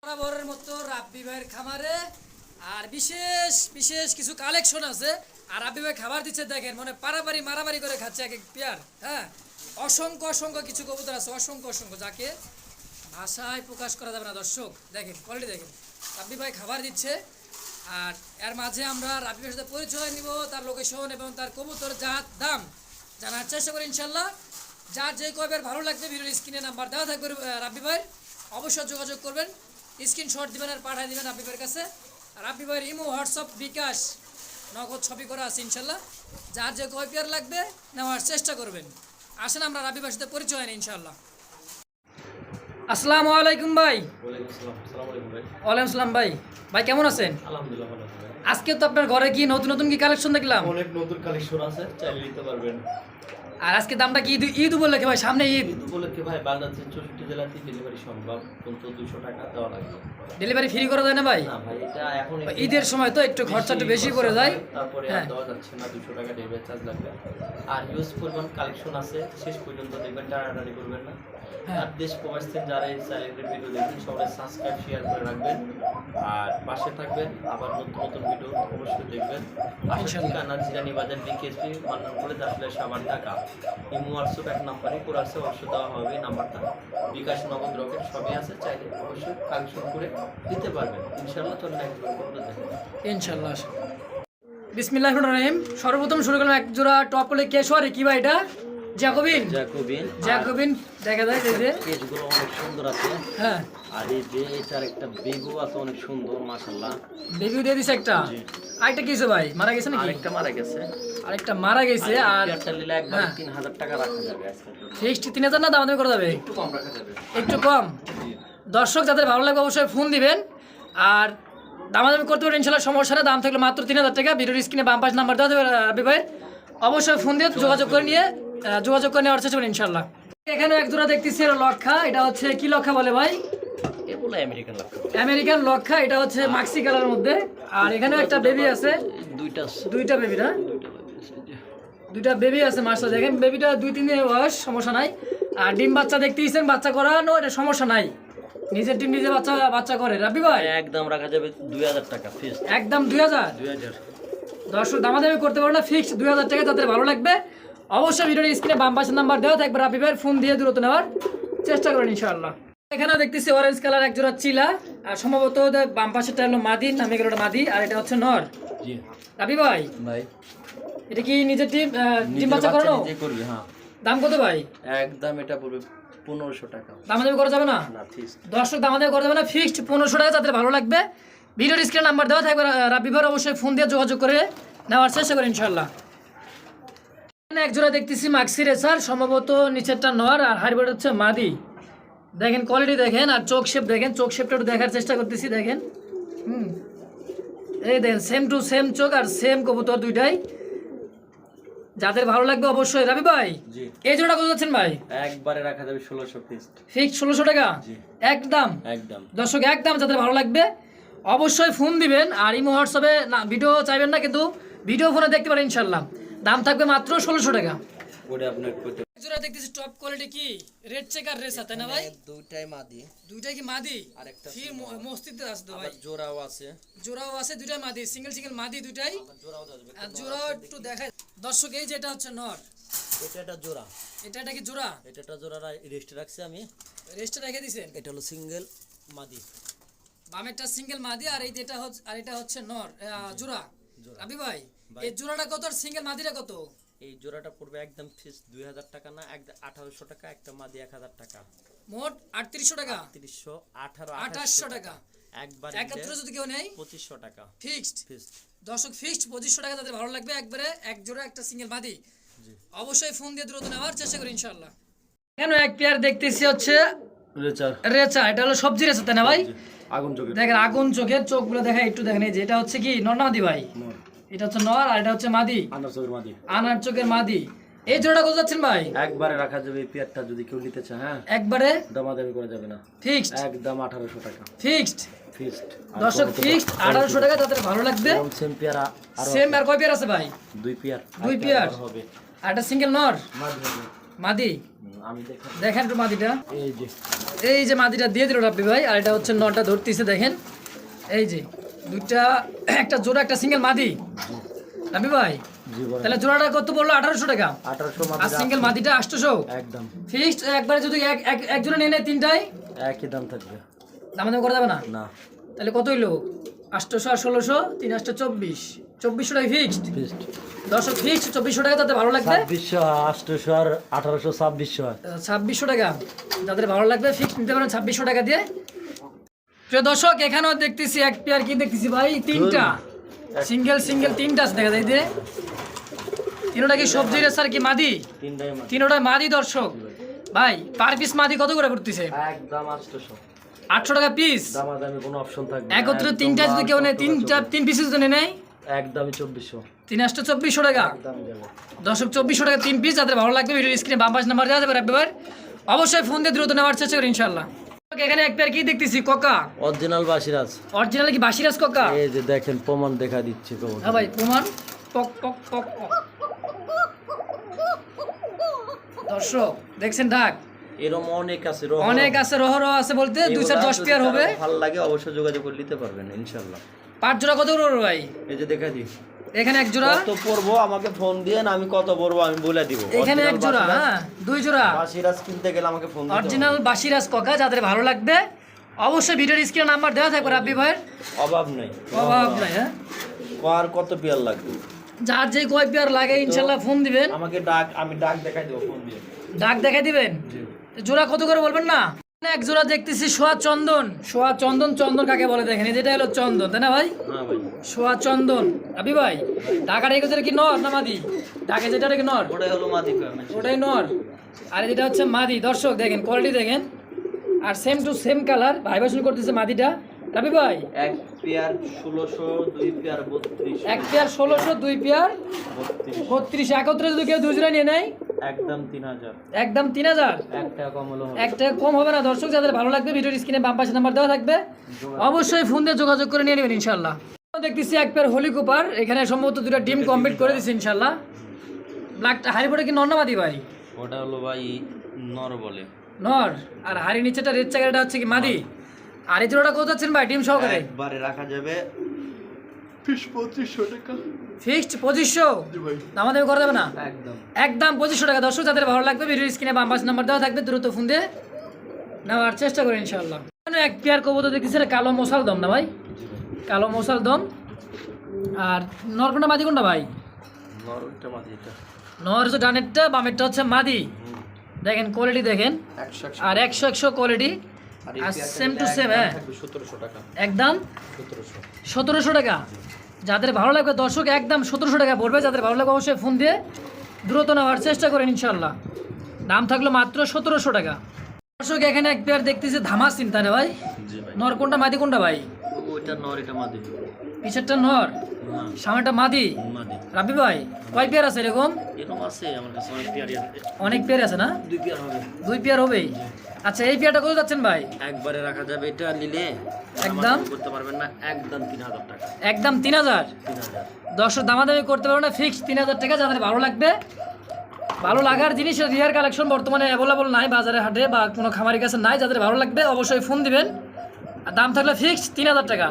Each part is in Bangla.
বরাবরের মতো রাব্বি ভাইয়ের খামারে আর বিশেষ বিশেষ কিছু কালেকশন আছে। আর রাব্বি ভাই খাবার দিচ্ছে দেখেন, মানে পারাপারি মারামারি করে খাচ্ছে এক এক পেয়ার। হ্যাঁ, অসংখ্য অসংখ্য কিছু কবুতর আছে, অসংখ্য অসংখ্য, যাকে ভাষায় প্রকাশ করা যাবে না। দর্শক দেখেন, কোয়ালিটি দেখেন, রাব্বি ভাই খাবার দিচ্ছে। আর এর মাঝে আমরা রাব্বি ভাইয়ের সাথে পরিচয় নিব, তার লোকেশন এবং তার কবুতর জাত দাম জানার চেষ্টা করি ইনশাল্লাহ। যার যে কয়বার ভালো লাগবে ভিডিওর স্ক্রিনে নাম্বার দেওয়া থাকবে রাব্বি ভাই, অবশ্যই যোগাযোগ করবেন, স্ক্রিনশট দিবেন আর পাঠিয়ে দিবেন রাব্বি ভাইয়ের কাছে। আর রাব্বি ভাইয়ের ইমো, হোয়াটসঅ্যাপ, বিকাশ, নগদ ছবি করা আছে ইনশাল্লাহ। যার যে কয় পেয়ার লাগবে নেওয়ার চেষ্টা করবেন। আসেন আমরা রাব্বি ভাইয়ের সাথে পরিচয় নিই ইনশাল্লাহ। আসসালামু আলাইকুম ভাই। ওয়ালাইকুম আসসালাম ভাই। ভাই কেমন আছেন? আলহামদুলিল্লাহ ভালো আছি ভাই। আজকে তো আপনার ঘরে কি নতুন নতুন কি কালেকশন দেখলাম? অনেক নতুন কালেকশন আছে, চাইলে নিতে পারবেন। আর আজকে দামটা কি ঈদ উপলক্ষে ভাই? সামনে ঈদ উপলক্ষে ভাই বাংলাদেশের 64 জেলাতে ডেলিভারি সম্ভব, কিন্তু 200 টাকা দেওয়া লাগবে। ডেলিভারি ফ্রি করা যায় না ভাই? না ভাই, এটা এখন ঈদের সময় তো একটু খরচা একটু বেশি পড়ে যায়। তারপরে আর হ্যাঁ, দেওয়া যাচ্ছে না, 200 টাকা ডেলিভারি চার্জ লাগবে। আর ইউজ পরিমাণ কালেকশন আছে, শেষ পর্যন্ত দেখবেন, টানাটানি করবেন না। হ্যাঁ। আর দেশ প্রবাস থেকে যারা এই চ্যানেলের ভিডিও দেখবেন সবাই সাবস্ক্রাইব শেয়ার করে রাখবেন আর পাশে থাকবেন। আবার নতুন নতুন ভিডিও অবশ্যই দেখবেন। ঠিকানা জিরানি বাজার ডিকেএসপি মান্নান কলেজ, আসলে সাবান ঢাকা। ইমো হোয়াটসঅ্যাপ এক নাম্বারে করে আছে, অবশ্যই দেওয়া হবে নাম্বারটা। বিকাশ, নগদ, রকেট সবই আছে, চাইলে অবশ্যই কালেকশন করে দিতে পারবেন ইনশাআল্লাহ। তো একবার করে দেখেন ইনশাআল্লাহ। বিসমিল্লাহির রহমানির রহিম। সর্বপ্রথম শুরু করলাম এক জোড়া টপলে কেশওয়ারি। কি ভাই এটা? জ্যাকোবিন। জ্যাকোবিন দেখা যায় এই যে কেসগুলো অনেক সুন্দর আছে। হ্যাঁ, আর এই যে এটার একটা বেবু আছে অনেক সুন্দর, মাশাআল্লাহ। বেবিও দিয়ে দিছে একটা। আরেকটা কি হইছে ভাই? মারা গেছে নাকি? আরেকটা মারা গেছে। আরেকটা মারা গেছে। আর একটা নিলে একবার 3000 টাকা রাখা যাবে আজকে। ফিক্সড 3000 না, দাম দাম করা যাবে? একটু কম রাখা যাবে। একটু কম। দর্শক যাদের ভালো লাগবে অবশ্যই ফোন দিবেন। আর দামাদামি করতে পারবেন ইনশাআল্লাহ, সমস্যা না। দাম থাকলে মাত্র 3000 টাকা। ভিডিওর স্ক্রিনে বাম পাশ নাম্বার দেওয়া দেবে রাব্বি ভাই, অবশ্যই ফোন দিয়ে যোগাযোগ করে নেওয়ার চেষ্টা করবেন ইনশাআল্লাহ। এখানে এক জোড়া দেখতেছি লক্ষা। এটা হচ্ছে কি লক্ষা বলে ভাই? এগুলো আমেরিকান লক্ষা। আমেরিকান লক্ষা। এটা হচ্ছে মাক্সি কালারের মধ্যে। আর এখানে একটা বেবি আছে, দুইটা বেবি না, দুইটা বেবি আছে মাস্টার। দেখেন বেবিটা 2-3 দিনের বয়স, সমস্যা নাই। আর ডিম বাচ্চা দেখতেছেন, বাচ্চা করানো, এটা সমস্যা নাই। নিজের ডিম নিজে বাচ্চা করে। রাব্বি ভাই একদম রাখা যাবে 2000 টাকা ফিক্সড। একদম 2000। দর্শক দামাদামি করতে পারো না, ফিক্সড 2000 টাকা। যাদের ভালো লাগবে অবশ্যই ভিডিওর স্ক্রিনে বাম পাশের নাম্বার দেওয়া থাকবে, রাব্বি ভাইয়ের ফোন দিয়ে দূরত্ব নেওয়ার চেষ্টা করেন ইনশাআল্লাহ। এখানে দেখতেছি অরেঞ্জ কালার এক জোড়া চিলা। আর সম্ভবত বাম পাশেরটা হলো মাদি, নামে গেল মাদি, আর এটা হচ্ছে নর। জি রাব্বি ভাই এটা কি নিজের ডিম বাচ্চা করানো? নিজে করবে। হ্যাঁ। দাম কত ভাই? একদম এটা পড়বে 1500 টাকা। দামাদামি করা যাবে না? না ফিক্সড। দর্শক দামাদামি করা যাবে না, ফিক্সড 1500 টাকা। যাদের ভালো লাগবে ভিডিওর স্ক্রিনে নাম্বার দেওয়া থাকবে, রাব্বি ভাইয়ের অবশ্যই ফোন দিয়ে যোগাযোগ করে নেওয়ার চেষ্টা করেন ইনশাআল্লাহ। এখানে এক জোড়া দেখতেছি মাক্সি রেসার, সম্ভবত নিচেরটা নর আর হাইব্রিড হচ্ছে মাদি। দেখেন কোয়ালিটি দেখেন, আর চোখ শেপ দেখেন, চোখ শেপটা একটু দেখার চেষ্টা করতেছি। দেখেন, এই দেখেন সেম টু সেম চোখ আর সেম কবুতর দুইটাই। যাদের ভালো লাগবে অবশ্যই। রাব্বি ভাই এই জোড়াটা কত যাচ্ছেন ভাই? একবারে রাখা যাবে 1600 ফিক্সড। ফিক্সড 1600 টাকা একদম। দর্শক একদম, যাদের ভালো লাগবে অবশ্যই ফোন দিবেন। আর ইমো হোয়াটসঅ্যাপে না ভিডিও চাইবেন না, কিন্তু ভিডিও ফোনে দেখতে পারেন ইনশাআল্লাহ। দাম থাকবে মাত্র 1600 টাকা। ওটা আপনার কত? জোড়া দেখতেছি টপ কোয়ালিটি। কি রেড চেকার রেসা, তাই না ভাই? দুইটাই মাদি। দুইটাই কি মাদি? আরেকটা ফির মস্তিতে আছে তো ভাই। জোড়াও আছে। জোড়াও আছে, দুইটাই মাদি, সিঙ্গেল মাদি দুইটাই। আর জোড়াও একটু দেখায় দর্শক। এই যেটা হচ্ছে নর, এটা জোড়া। এটা কি জোড়া? এটা জোড়া রেস্ট রাখছি আমি, রেস্টে রেখে দিয়েছেন। এটা হলো সিঙ্গেল মাদি, বামেরটা সিঙ্গেল মাদি, আর এই যেটা হচ্ছে, আর এটা হচ্ছে নর জোড়া। রাব্বি ভাই এই জোড়াটা কত আর সিঙ্গেল মাদিটা কত? এই জোড়াটা পড়বে একদম ফিক্স 2000 টাকা না, 1800 টাকা। একটা মাদি 1000 টাকা, মোট 3800 টাকা। 2800 টাকা একবার একত্রে যদি কেউ নেয় 2500 টাকা ফিক্সড। দর্শক ফিক্সড 2500 টাকা। যাদের ভালো লাগবে একবারে এক জোড়া একটা সিঙ্গেল মাদি, অবশ্যই ফোন দিয়ে দ্রুত নেওয়ার চেষ্টা করি ইনশাআল্লাহ। কেন এক পেয়ার দেখতেছি হচ্ছে রেচা। এটা হলো সবজি রেচা, তাই না ভাই? আগুন চোখের। দেখেন আগুন চোখের, চোখগুলো দেখা একটু দেখেন। এই যে এটা হচ্ছে কি নর না মাদি ভাই? এটা হচ্ছে নর আর এটা হচ্ছে মাদি, আনার চোখের মাদি। এই জোড়াটা কত যাচ্ছেন ভাই? একবারে রাখা যাবে এই পেয়ারটা যদি কেউ নিতে চায়। হ্যাঁ, একবারে দামাদামি করা যাবে না, ফিক্সড একদম 1800 টাকা ফিক্সড। দর্শক ফিক্সড 1800 টাকা। তাদের ভালো লাগবে সেম পেয়ার। সেম আর কয় পেয়ার আছে ভাই? দুই পেয়ার হবে। আর এটা সিঙ্গেল নর মাদি। মাদি। আমি দেখেন একটু মাদিটা। এই যে এই যে মাদিটা দিয়ে দিল রাব্বি ভাই, আর এটা হচ্ছে নটা ধরতেছে দেখেন, এই যে দুইটা, একটা জোড়া একটা সিঙ্গেল মাদি রাব্বি ভাই। জি ভাই তাহলে জোড়াটা কত পড়লো? 1800 টাকা। 1800 আর মাত্র সিঙ্গেল মাদিটা 800 একদম ফিক্সড। একবারে যদি এক জোড়া নিয়ে নেয় তিনটাই একই দাম থাকবে। দামাদামি করা যাবে না? না তাহলে কত হইলো? 800 আর 1600, 3 8 24, 2400 টাকা ফিক্সড। ফিক্সড দর্শক ফিক্সড 2400 টাকা, তাতে ভালো লাগবে 2600 800 আর 1800 2600 2600 টাকা, যাদের ভালো লাগবে ফিক্সড নিতে পারেন 2600 টাকা দিয়ে। প্রিয় দর্শক এখানেও দেখতেছি এক পেয়ার, কি দেখতেছি ভাই? তিনটা সিঙ্গেল তিনটা আছে দেখা যায় যে, তিনটা কি সবজির স্যার কি মাদি? তিনটাই মাত্র তিনটা মাদি দর্শক ভাই। পার পিস মাদি কত করে পড়তেছে? একদম 800 800 টাকা পিস। দামাদামি কোনো অপশন থাকবে না। একত্রে একদম তিনটা যদি কেউ নেয়, লাল তিন পিসের জন্য নেয় একদমই 2400 3 8 2400 টাকা। একদম যাবে। দর্শক 2400 টাকা 3 পিস, যাদের ভালো লাগবে ভিডিওর স্ক্রিনে বাম পাশ নাম্বার দেওয়া যাবে রাব্বি ভাই, অবশ্যই ফোন দিয়ে দ্রুত নেওয়ার চেষ্টা করুন ইনশাআল্লাহ। এখানে এক পেয়ার কি দেখতেছি? Coca original বাসিরাজ। অরিজিনাল কি বাসিরাজ কোকা? এই যে দেখেন প্রমাণ দেখা দিচ্ছে তো। হ্যাঁ ভাই প্রমাণ। পক পক পক পক। দর্শক দেখছেন ডাক এরকম অনেক আছে অনেক আছে, রহ আছে বলতে 210 পেয়ার হবে। ভালো লাগে অবশ্যই যোগাযোগ করে নিতে পারবেন ইনশাআল্লাহ। পাঁচ জোড়া কত করে ভাই? এই যে দেখা দিই এখানে এক জোড়া, কত পড়বো আমাকে ফোন দিয়েন, আমি কত পড়বো আমি বলে দিব। এখানে এক জোড়া, হ্যাঁ 2 জোড়া বাসিরাজ কিনতে গেলে আমাকে ফোন দিতে অরিজিনাল বাসিরাজ কোকা, যাদের ভালো লাগবে অবশ্যই ভিডিওর স্ক্রিনে নাম্বার দেওয়া থাকবে রাব্বি ভাইয়ের, হবে। অভাব নাই অভাব নাই। হ্যাঁ আর কত পেয়ার লাগবে? যার যে কয় পেয়ার লাগে ইনশাআল্লাহ ফোন দিবেন। আমাকে ডাক, আমি ডাক দেখাই দেবো ফোন দিয়ে। ডাক দেখাই দিবেন। জোড়া কত করে বলবেন না? এক জোড়া দেখতেছি সোয়া চন্দন। চন্দন কাকে বলে দেখেন, এই যেটা হলো চন্দন, তাই না ভাই? হ্যাঁ ভাই সোয়া চন্দন আবি ভাই। ঢাকার এই কি নর না মাদি? ঢাকা যেটা কি নর, ওটাই হলো মাদি কয়। ওটাই নর, আর যেটা হচ্ছে মাদি। দর্শক দেখেন কোয়ালিটি দেখেন, আর same to same colour. Vibration করতেছে মাদিটা রাবি ভাই। এক পেয়ার 1600, দুই পেয়ার 3200, এক পেয়ার 1600, দুই পেয়ার 3200। একত্রে যদি কেউ 2 জোড়া নিয়ে নেয় একদম 3000। একদম 3000। 1 টাকা কম হলো হবে। 1 টাকা কম হবে না দর্শক, যাদের ভালো লাগবে ভিডিওর স্ক্রিনে বাম পাশে নাম্বার দেওয়া থাকবে, অবশ্যই ফোন দিয়ে যোগাযোগ করে নিয়ে নেবেন ইনশাআল্লাহ। দেখতেছি এক পেয়ার হোলি কুপার, এখানে সম্ভবত 2টা ডিম কমপ্লিট করে দিচ্ছি ইনশাআল্লাহ। ব্ল্যাকটা হারিবোটা কি নর না মাদি ভাই? ওটা হলো ভাই নর বলে। নর, আর হাড়ি নিচেটা রেড চাকাটা হচ্ছে কি মাদি। আর এই জোড়াটা কত যাচ্ছেন ভাই ডিম সহকারে? একবারে রাখা যাবে 2500 টাকা। ফিক্সড 2500, আমাদের করা যাবে না? একদম একদম 2500 টাকা। দর্শক যাদের ভালো লাগবে ভিডিওর স্ক্রিনে বাম পাশে নাম্বার দেওয়া থাকবে, দ্রুত ফোন দিয়ে নেওয়ার চেষ্টা করেন ইনশাআল্লাহ। এক পেয়ার কবুতর দেখতেছি, কালো মশাল দম না ভাই? কালো মশাল দম। আর নর কোনটা মাদি কোনটা ভাই? নরটা মাদি এটা। নর হচ্ছে ডানেরটা, বামেরটা হচ্ছে মাদি। দেখেন কোয়ালিটি দেখেন, 100 আর 100 কোয়ালিটি, আর সেম টু সেম। হ্যাঁ 1700 টাকা। একদম 1700 টাকা। যাদের ভালো লাগবে দর্শক একদম 1700 টাকা পড়বে। যাদের ভালো লাগবে অবশ্যই ফোন দিয়ে দ্রুত নেওয়ার চেষ্টা করেন ইনশাআল্লাহ। দাম থাকলো মাত্র 1700 টাকা। দর্শক এখানে এক পেয়ার দেখতেছি ধামাস চিন্তা রে ভাই। জি ভাই। নর কোনটা মাদি কোনটা ভাই? ওইটা নর, এটা মাদি। পিছেরটা নর, সামনেটা মাদি। মাদি। রাব্বি ভাই কয় পেয়ার আছে এরকম? এরকম আছে আমার কাছে অনেক পেয়ারই আছে। অনেক পেয়ার আছে না? 2 পেয়ার হবে। 2 পেয়ার হবেই। আচ্ছা এই পেয়ারটা কত যাচ্ছেন ভাই? একবারে রাখা যাবে, এটা নিলে একদম করতে পারবেন না, একদম 3000 টাকা। একদম 3000। 3000 দর্শক দামাদামি করতে পারবেন না, ফিক্সড 3000 টাকা। যাদের ভালো লাগবে, ভালো লাগার জিনিস রিয়ার কালেকশন বর্তমানে অ্যাভেলেবল নাই বাজারে হাটে বা কোনো খামারের কাছে নাই। যাদের ভালো লাগবে অবশ্যই ফোন দিবেন, আর দাম থাকলে ফিক্সড 3000 টাকা।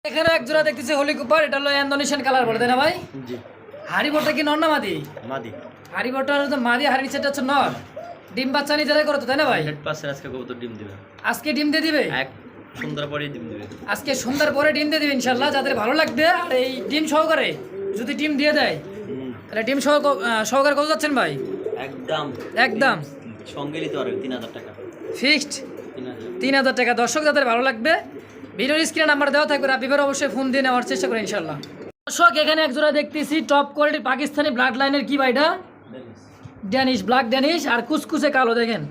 এখানে এক জোড়া দেখতেছি হোলি কুপার, এটা হলো ইন্দোনেশিয়ান কালার বলে তাই না ভাই? জি হাড়িবোটা কি নর না মাদি? মাদি। হাড়িবোটা হচ্ছে মাদি, হাড়ি নিচেটা হচ্ছে নর। ডিম বাচ্চা নিজেরাই করতো তাই না ভাই? 100% আজকে কবুতর ডিম দিবে। আজকে ডিম দিয়ে দিবে? এক সন্ধ্যার পরে ডিম দিবে। আজকে সন্ধ্যার পরে ডিম দিয়ে দিবে ইনশাল্লাহ। যাদের ভালো লাগবে, আর এই ডিম সহকারে যদি ডিম দিয়ে দেয় তাহলে ডিম সহকারে কত যাচ্ছেন ভাই? একদম একদম সঙ্গে নিতে পারবে 3000 টাকা। ফিক্সড 3000। 3000 টাকা। দর্শক যাদের ভালো লাগবে ভিডিওর স্ক্রিনে নাম্বার দেওয়া থাকবে, রাব্বিবার অবশ্যই ফোন দিয়ে নেওয়ার চেষ্টা করেন ইনশাল্লাহ। দর্শক এখানে এক জোড়া দেখতেছি টপ কোয়ালিটির পাকিস্তানি ব্লাড লাইনের কি ভাইটা? ড্যানিশ, ব্ল্যাক ড্যানিশ, আর কুচকুচে কালো। দেখেন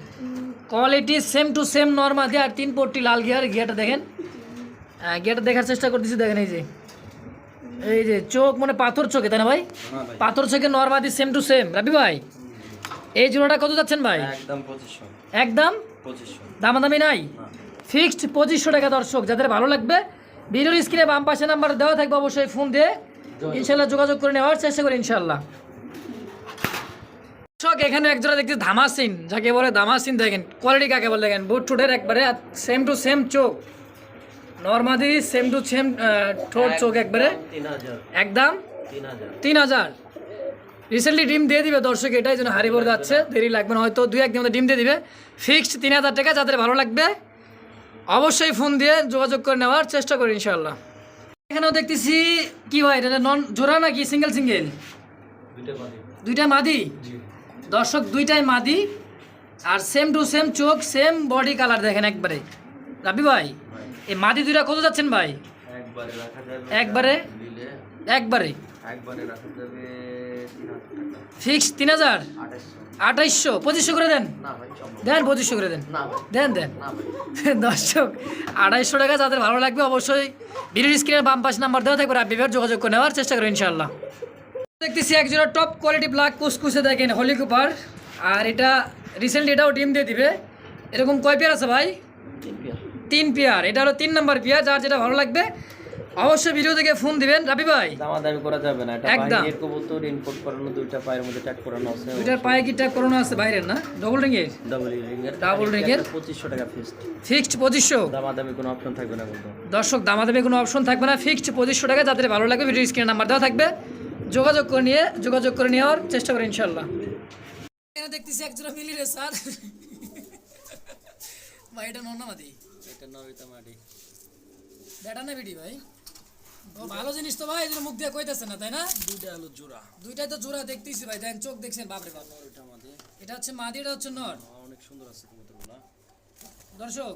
quality same to same normal দিয়ে, আর 3 পট্টি লাল গিয়ারটা দেখেন। গিয়ারটা দেখার চেষ্টা করতেছি, দেখেন এই যে চোখ মানে পাথর চোখে তাই না ভাই? পাথর চোখে নর্মাদি সেম টু সেম। রাব্বি ভাই এই জোড়াটা কত যাচ্ছেন ভাই? একদম 2500। একদম 2500। দামাদামি নাই, ফিক্সড 2500 টাকা। দর্শক যাদের ভালো লাগবে ভিডিওর স্ক্রিনে বাম পাশে নাম্বার দেওয়া থাকবে, অবশ্যই ফোন দিয়ে ইনশাল্লাহ যোগাযোগ করে নেওয়ার চেষ্টা করি ইনশাল্লাহ। দর্শক এখানে একজোড়া দেখতে ধামাসিন, যাকে বলে ধামাসিন, দেখেন কোয়ালিটি কাকে বলে, দেখেন বুট ঠোঁটের একবারে সেম টু সেম চোখ, নর্মালি সেম টু সেম ঠোঁট চোখ একবারে, 3000 একদম 3000 3000। রিসেন্টলি ডিম দিয়ে দিবে দর্শক, এটাই জন্য হারি ভরে যাচ্ছে, দেরি লাগবে না, হয়তো 2-1 দিনের মধ্যে ডিম দিয়ে দিবে। ফিক্সড 3000 টাকা, যাদের ভালো লাগবে অবশ্যই ফোন দিয়ে যোগাযোগ করে নেওয়ার চেষ্টা করি ইনশাআল্লাহ। এখানেও দেখতেছি কি ভাই, এটা নন জোড়া নাকি সিঙ্গেল সিঙ্গেল? দুইটা বাদে দুইটা মাদি জি দর্শক, দুইটাই মাদি আর সেম টু সেম চোখ, সেম বডি কালার, দেখেন একবারে। রাবি ভাই, এই মাদি দুইটা কত যাচ্ছেন ভাই? একবারে রাখা যাবে একবারে নিলে একবারে একবারে রাখা যাবে 3000 টাকা ফিক্সড 3000, 2800 2800, 2500 করে দেন, না ভাই সম্ভব দেন 2500 করে দেন, না ভাই দেন দেন। না ভাই দর্শক 2800 টাকা, যাদের ভালো লাগবে অবশ্যই ভিডিও স্ক্রিনের বাম পাশে নাম্বার দেওয়া থাকবে, রাব্বি ভাইয়ের যোগাযোগ করে নেওয়ার চেষ্টা করুন ইনশাআল্লাহ। দেখতেছি একজোড়া টপ কোয়ালিটি ব্ল্যাক কুসকুসে, দেখেন হলি কুপার, আর এটা রিসেন্টলি এটাও ডিম দিয়ে দিবে। এরকম কয় পেয়ার আছে ভাই? 3 পেয়ার, এটা হলো 3 নাম্বার পেয়ার। যার যেটা ভালো লাগবে অবশ্যই ভিডিও থেকে ফোন দিবেন। রাবি ভাই দামাদামি করা যাবে না, এটা একদম। বাইরের কবুতর ইম্পোর্ট করানো, দুইটা পায়ের মধ্যে ট্যাগ করানো আছে, দুইটার পায়ে কি ট্যাগ করানো আছে বাইরের না? ডবল রিংয়ের, ডাবল রিং এর Double ring এর? 2500 টাকা ফিক্সড, ফিক্সড 2500। দামাদামি কোনো অপশন থাকবে না কিন্তু। দর্শক দামাদামি কোনো অপশন থাকবে না, ফিক্সড 2500 টাকা। যাদের ভালো লাগবে ভিডিও স্ক্রিনে নাম্বার দেওয়া থাকবে, যোগাযোগ করে নেওয়ার চেষ্টা করি ইনশাআল্লাহ। এখানে দেখতেছি একজোড়া মিলি রে স্যার ভাই, এটা নন্নামাদি, এটা নয়টা মাটি বেটা না বিডি ভাই? ও ভালো জিনিস তো ভাই, এই জন্য মুখ দিয়ে কইতেছে না, তাই না? দুইটা হলো জোড়া, দুইটাই তো জোড়া দেখতেছি ভাই, দেন চোখ দেখছেন, বাপরে বাপ। এটা মাটি এটা হচ্ছে মাদি, এটা হচ্ছে নর। অনেক সুন্দর আছে কবুতরগুলো, দর্শক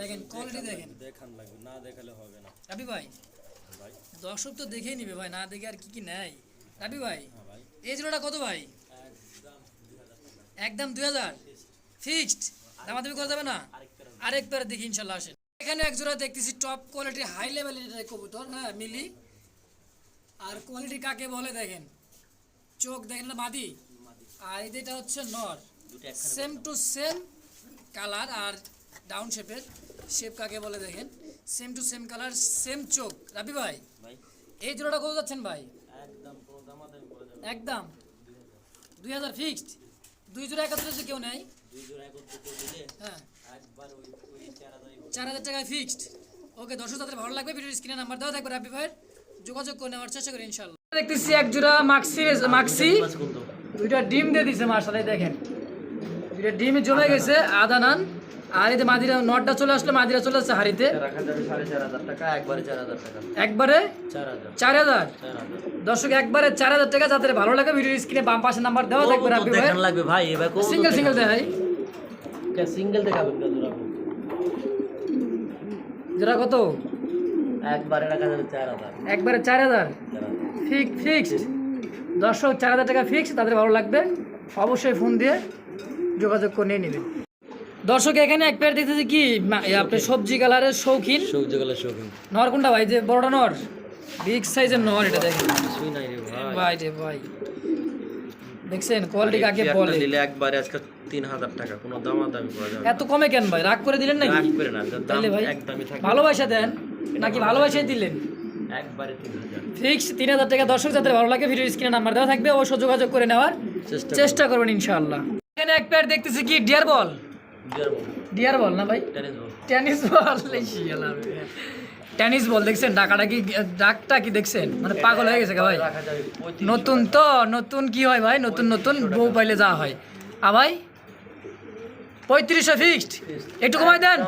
দেখেন কোয়ালিটি দেখেন, দেখান লাগবে, না দেখালে হবে না রাবি ভাই। ভাই। দর্শক তো দেখেই নিবে ভাই, না দেখে আর কি নেয়। রাবি ভাই হ্যাঁ ভাই, এই জোড়াটা কত ভাই? একদম 2000 ফিক্সড, দামাদামি করা যাবে না? আরেক পেয়ার দেখি ইনশাল্লাহ, আসেন। এখানে এক জোড়া দেখতেছি টপ কোয়ালিটি হাই লেভেলের কবুতর, হ্যাঁ মিলি। আর কোয়ালিটি কাকে বলে দেখেন, চোখ দেখেন না মাদি, আর এটা হচ্ছে নর, সেম টু সেম কালার আর ডাউন শেপের। শেপ কাকে বলে দেখেন, same to same colour, same চোখ। রাবি ভাই ভাই এই জোড়াটা কত যাচ্ছেন ভাই? একদম কোনো দামাদামি করা যাবে একদম 2000 ফিক্সড। দুই জোড়া একত্রে যে কেউ নেই, দুই জোড়া একত্রে করে দিলে হ্যাঁ একবার ওই 4000 4000 টাকায় ফিক্সড। ওকে দর্শক, তাদের ভালো লাগবে ভিডিওর স্ক্রিনে নাম্বার দেওয়া থাকবে, রাব্বি ভাইয়ের যোগাযোগ করে নেওয়ার চেষ্টা করি ইনশাআল্লাহ। দেখতেছি এক জোড়া মাক্সি দুইটা ডিম দিয়ে দিছে মাশাআল্লাহ, দেখেন দুইটা ডিম জমে গেছে আদা নান। আর এই যে মাদিরা নটটা চলে আসলো, মাদিরা চলে আসছে হাড়িতে, রাখা যাবে 4500 টাকা, একবারে 4000 টাকা, একবারে 4000 4000। 4000 দর্শক একবারে 4000 টাকা, যাদের ভালো লাগে ভিডিওর স্ক্রিনে বাম পাশে নাম্বার দেওয়া থাকবে, রাব্বি ভাই দেখান লাগবে ভাই, এবার কোন সিঙ্গেল দেখাই। সিঙ্গেল দেখাবেন না জোড়া, জোড়া কত? একবারে রাখা যাবে 4000 একবারে 4000 ফিক্সড। দর্শক 4000 টাকা ফিক্সড, তাদের ভালো লাগবে অবশ্যই ফোন দিয়ে যোগাযোগ করে নিয়ে নেবেন। দর্শক এখানে এক পেয়ার দেখতেছি কি আপনি সবজি কালারের শৌখিন, সবজি গলা শৌখিন নর কোনটা ভাই? যে বড়টা নর, বিগ সাইজের নর, এটা দেখেন কিছুই নাই রে ভাই। ভাই রে ভাই, দেখছেন কোয়ালিটি কাকে বলে? নিলে একবারে আজকে 3000 টাকা, কোনো দামাদামি করা যাবে এত কমে কেন ভাই? রাগ করে দিলেন নাকি? রাগ করে না, যার দাম তাহলে ভাই একদমই থাকে, ভালোবাসা দেন নাকি ভালোবাসাই দিলেন? একবারে 3000 ফিক্স 3000 টাকা। দর্শক যাদের ভালো লাগে ভিডিও স্ক্রিনে নাম্বার দেওয়া থাকবে, অবশ্যই যোগাযোগ করে নেওয়ার চেষ্টা করবেন ইনশাআল্লাহ। এখানে এক পেয়ার দেখতেছি কি ডিয়ার বল, ডিয়ার বল না ভাই, টেনিস বল, টেনিস বল দেখছেন? ডাকটা কি দেখছেন? মানে পাগল হয়ে গেছে ভাই। রাখা যাবে 3500 নতুন তো, নতুন কি হয় ভাই, নতুন বউ পাইলে যা হয়। ভাই 3500 ফিক্সড, একটু কমাই দেন,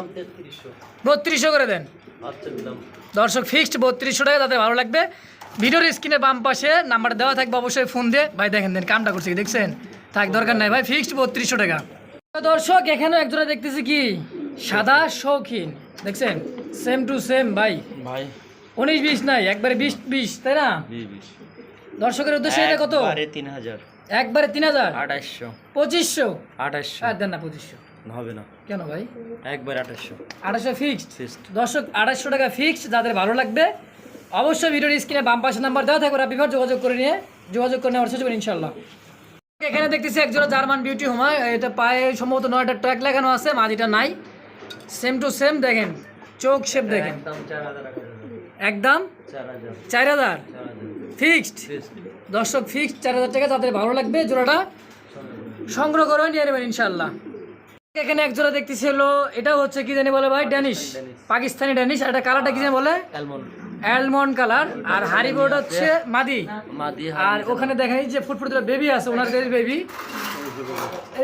3200 করে দেন। আচ্ছা দাম দর্শক ফিক্সড 3200 টাকা, তাদের ভালো লাগবে ভিডিওর স্ক্রিনে বাম পাশে নাম্বার দেওয়া থাকবে, অবশ্যই ফোন দিয়ে ভাই দেখেন দেন কামটা করছে কি দেখছেন? থাক দরকার নাই ভাই, ফিক্সড 3200 টাকা। দর্শক এখানেও একজোড়া দেখতেছি কি সাদা শৌখিন, দেখছেন সেম টু সেম ভাই, ভাই 19-20 নাই, একবারে 20-20, তাই না? 20 দর্শকের উদ্দেশ্যে এটা কত? একবারে 3000 একবারে 3000, 2800 2500 2800 আর দেন না 2500 হবে না, কেন ভাই? একবারে 2800 2800 ফিক্সড। Fixed। দর্শক 2800 টাকা ফিক্সড, যাদের ভালো লাগবে অবশ্যই ভিডিওর স্ক্রিনে বাম পাশে নাম্বার দেওয়া থাকবে, রাব্বি ভাই যোগাযোগ করে নেওয়ার চেষ্টা করবেন ইনশাআল্লাহ। এখানে দেখতেছি একজোড়া জার্মান বিউটি হোমা, এটা পায়ে সম্ভবত 9টা ট্র্যাক লাগানো আছে, মাদিটা নাই, সেম টু সেম দেখেন চোখ শেপ দেখেন, একদম 4000 টাকা একদম 4000 ফিক্সড। দর্শক ফিক্সড 4000 টাকা, যাদের ভালো লাগবে জোড়াটা সংগ্রহ করে নিয়ে নেবেন ইনশাল্লাহ। এখানে এক জোড়া দেখতেছি হলো, এটা হচ্ছে কি জানি বলে ভাই, ড্যানিশ, পাকিস্তানি ড্যানিশ। আর এটা কালারটা কি জানি বলে, অ্যালমন্ড অ্যালমন্ড কালার। আর হারিবোটা হচ্ছে মাদি। মাদি। আর ওখানে দেখাই যে ফুটফুট বেবি আছে, ওনার বেবি,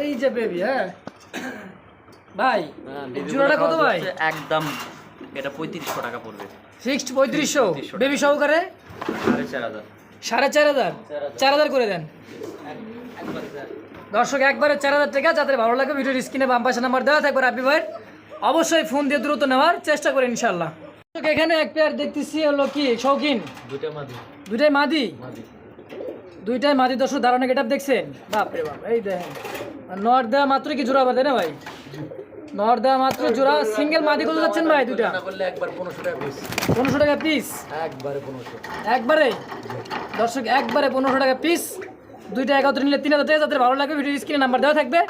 এই যে বেবি। হ্যাঁ ভাই, জোড়াটা কত ভাই? একদম এটা 3500 টাকা পড়বে। ফিক্সড 3500 বেবি সহকারে 4500। 4500, 4000 করে দেন দর্শক, একবারে 4000 টাকা। যাদের ভালো লাগে ভিডিওর স্ক্রিনে বাম পাশে নাম্বার দেওয়া থাকবে রাব্বি ভাই, অবশ্যই ফোন দিয়ে দ্রুত নেওয়ার চেষ্টা করে ইনশাল্লাহ। এখানে এক পেয়ার দেখতেছি হলো কি শৌখিন, দুইটা মাদি। দুইটাই মাদি, মাদি দুইটাই মাদি। দর্শক দাঁড়ানো গেট আপ দেখছেন, বাপরে বাপ, এই দেখেন। নর দেওয়া মাত্র কি জোড়া বাঁধে না ভাই? নর দেওয়া মাত্র জোড়া। সিঙ্গেল মাদি কত যাচ্ছেন ভাই? দুইটা না করলে একবার 1500 টাকা পিস। 1500 টাকা পিস, একবারে 1500। একবারে দর্শক, একবারে 1500 টাকা পিস। দুইটা একত্রে নিলে 3000 টাকা। যাদের ভালো লাগে ভিডিও স্ক্রিনে নাম্বার দেওয়া থাকবে,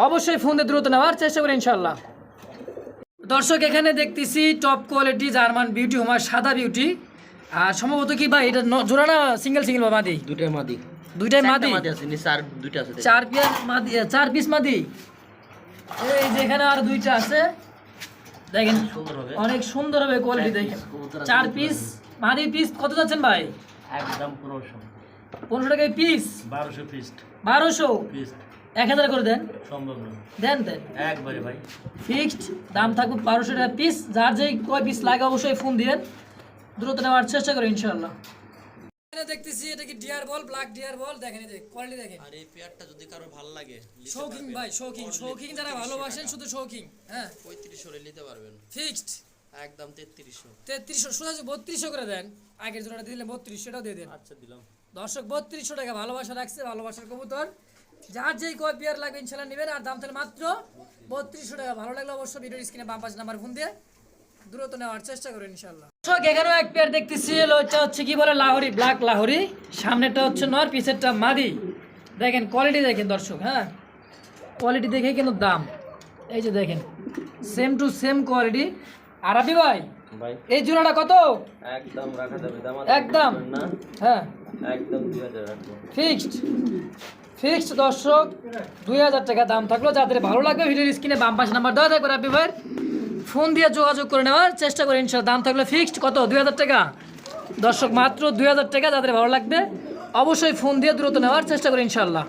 অবশ্যই ফোন দিয়ে দ্রুত নেওয়ার চেষ্টা করে ইনশাল্লাহ। দর্শক এখানে দেখতেছি top quality German beauty Homer সাদা বিউটি। আর সম্ভবত কি ভাই এটা জোড়া না সিঙ্গেল সিঙ্গেল বা মাদি? দুইটা মাদি। দুইটাই মাদি। মাদি আছে নিচে আর দুইটা আছে। 4 পিস মাদি, 4 পিস মাদি। এই যে এখানে আর দুইটা আছে, দেখেন সুন্দর হবে, অনেক সুন্দর হবে কোয়ালিটি। দেখেন 4 পিস মাদি। পিস কত যাচ্ছেন ভাই? একদম 1500। 1500 টাকায় পিস। 1200 পিস। 1200 পিস 1000 করে দেন। সম্ভব না। দেন দেন, একবারে ভাই ফিক্সড দাম থাকবে 1200 টাকা পিস। যার যেই কয় পিস লাগে অবশ্যই ফোন দিবেন, দ্রুত নেওয়ার চেষ্টা করি ইনশাআল্লাহ। এখানে দেখতেছি এটা কি ডিয়ার বল, ব্ল্যাক ডিয়ার বল। দেখেন এই যে কোয়ালিটি দেখেন। আর এই পেয়ারটা যদি কারো ভালো লাগে শৌখিন ভাই, শৌখিন, শৌখিন যারা ভালোবাসেন শুধু শৌখিন। হ্যাঁ 3500 এ নিতে পারবেন। ফিক্সড একদম 3300। 3300 সোজা 3200 করে দেন। আগের জোড়াটা দিলে 3200 টাও দিয়ে দেন। আচ্ছা দিলাম। দর্শক 3200 টাকা ভালোবাসা রাখছে, ভালোবাসার কবুতর। যার যেই কয় পেয়ার লাগবে ইনশাআল্লাহ নেবেন। আর দাম তাহলে মাত্র 3200 টাকা। ভালো লাগলে অবশ্যই ভিডিওর স্ক্রিনে বাম পাশে নাম্বার ফোন দিয়ে দ্রুত নেওয়ার চেষ্টা করুন ইনশাআল্লাহ। দর্শক এখানেও এক পেয়ার দেখতেছি, এটা হচ্ছে কি বলে লাহোরি, ব্ল্যাক লাহোরি। সামনেটা হচ্ছে নর, পিছেরটা মাদি। দেখেন কোয়ালিটি দেখেন দর্শক। হ্যাঁ কোয়ালিটি দেখে কিন্তু দাম, এই যে দেখেন সেম টু সেম কোয়ালিটি। আর রাব্বি ভাই ভাই এই জোড়াটা কত? একদম রাখা যাবে দাম একদম না। হ্যাঁ একদম 2000 রাখবো। ফিক্সড, ফিক্সড দর্শক 2000 টাকা দাম থাকলো। যাদের ভালো লাগবে ভিডিওর স্ক্রিনে বাম পাশে নাম্বার দেওয়া থাকবে রাব্বি ভাই, ফোন দিয়ে যোগাযোগ করে নেওয়ার চেষ্টা করে ইনশাআল্লাহ। দাম থাকলে ফিক্সড কত? 2000 টাকা দর্শক, মাত্র 2000 টাকা। যাদের ভালো লাগবে অবশ্যই ফোন দিয়ে দ্রুত নেওয়ার চেষ্টা করে ইনশাআল্লাহ।